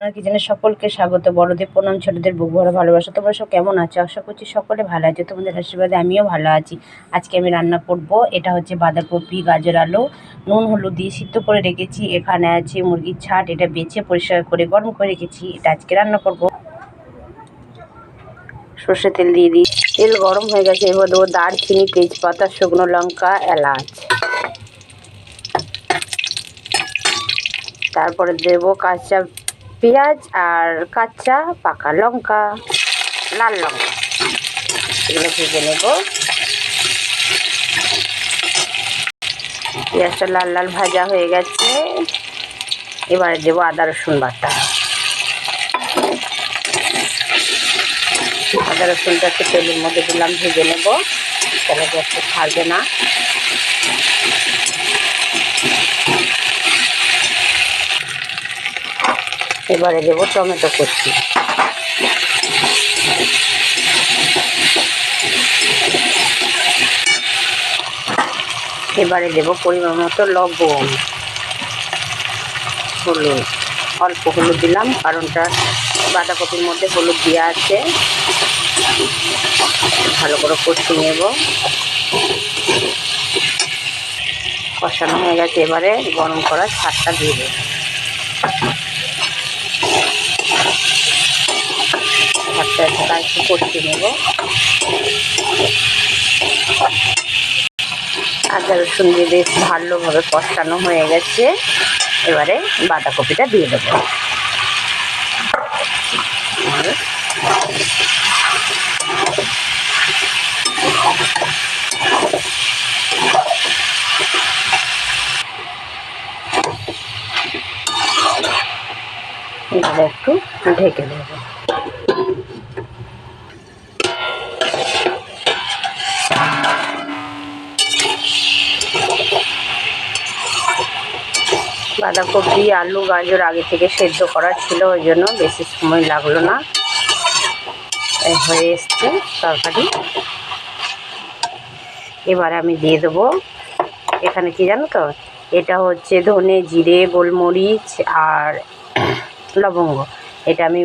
আমার কিচেনে সকলকে স্বাগত। বড়দের প্রণাম, ছোটদের বুক ভরা ভালোবাসা। তোমরা সব কেমন আছো? আশা করছি সকলে ভালো আছে। তোমাদের আশীর্বাদে আমিও ভালো আছি। আজকে আমি রান্না করব, এটা হচ্ছে বাঁধাকপি, গাজর, আলু, নুন হলুদ দিয়ে সিদ্ধ করে রেখেছি। এখানে আছে মুরগির ছাট, এটা বেছে পরিষ্কার করে গরম করে রেখেছি। এটা আজকে রান্না করব। সর্ষে তেল দিয়ে দিই। তেল গরম হয়ে গেছে, এবার দেবো দারচিনি, তেজপাতা, শুকনো লঙ্কা, এলাচ। তারপরে দেবো কাঁচা পেঁয়াজ আর কাঁচা পাকা লঙ্কা, লাল লঙ্কা, এগুলো ভেজে নেব। পেঁয়াজটা লাল লাল ভাজা হয়ে গেছে, এবারে দেবো আদা রসুন বাটা। আদা রসুনটা একটু তেলের মধ্যে দিলাম, ভেজে নেব, তাহলে গ্যাসটা ছাড়বে না। এবারে দেবো টমেটো কুচি, এবারে দেবো পরিমাণ মতো লবণ, হলুদ, অল্প হলুদ দিলাম কারণটা বাঁধাকপির মধ্যে হলুদ দেওয়া আছে। ভালো করে কষিয়ে নেব। কষানো হয়ে গেছে, এবারে গরম করা ছাটটা দিয়ে দেবো। ছাটটা একটু কষিয়ে নেব। আদা রসুন দিয়ে বেশ ভালোভাবে কষানো হয়ে গেছে, এবারে বাঁধাকপিটা দিয়ে দেবো। এবারে একটু ঢেকে দেব। বাঁধাকপি, আলু, গাজর আগে থেকে সেদ্ধ করা ছিল, ওই জন্য বেশি সময় লাগলো না, হয়ে এসছে তরকারি। এবার আমি দিয়ে দেবো, এখানে কি জানো তো, এটা হচ্ছে ধনে, জিরে, গোলমরিচ আর লবঙ্গ। এটা আমি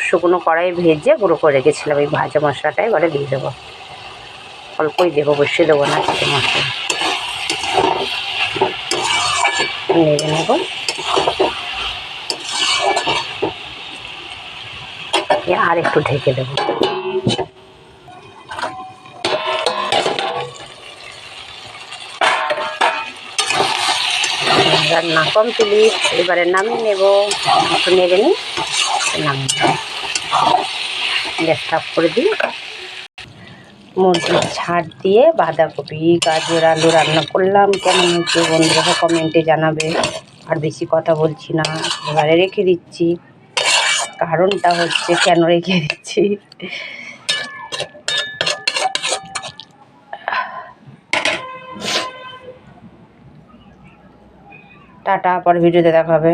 শুকনো কড়াই ভেজে গুঁড়ো করে রেখেছিলাম। এই ভাজা মশলাটা এবারে দিয়ে দেবো, অল্পই দেবো, বেশি দেবো না। চিকেন মশলা নেড়ে নেব। আর একটু ঢেকে দেবো। রান্না কমপ্লিট, এবারে নামিয়ে নেব। একটু নেড়ে নিই, নামিয়ে নেব। গ্যাসটা অফ করে দিই। মুরগির ছাড় দিয়ে বাঁধাকপি, গাজর, আলু রান্না করলাম। কেমন হচ্ছে বন্ধুরা কমেন্টে জানাবে। আর বেশি কথা বলছি না, এবারে রেখে দিচ্ছি। কারণটা হচ্ছে কেন রেখে দিচ্ছি, টাটা, পরে ভিডিওতে দেখা হবে।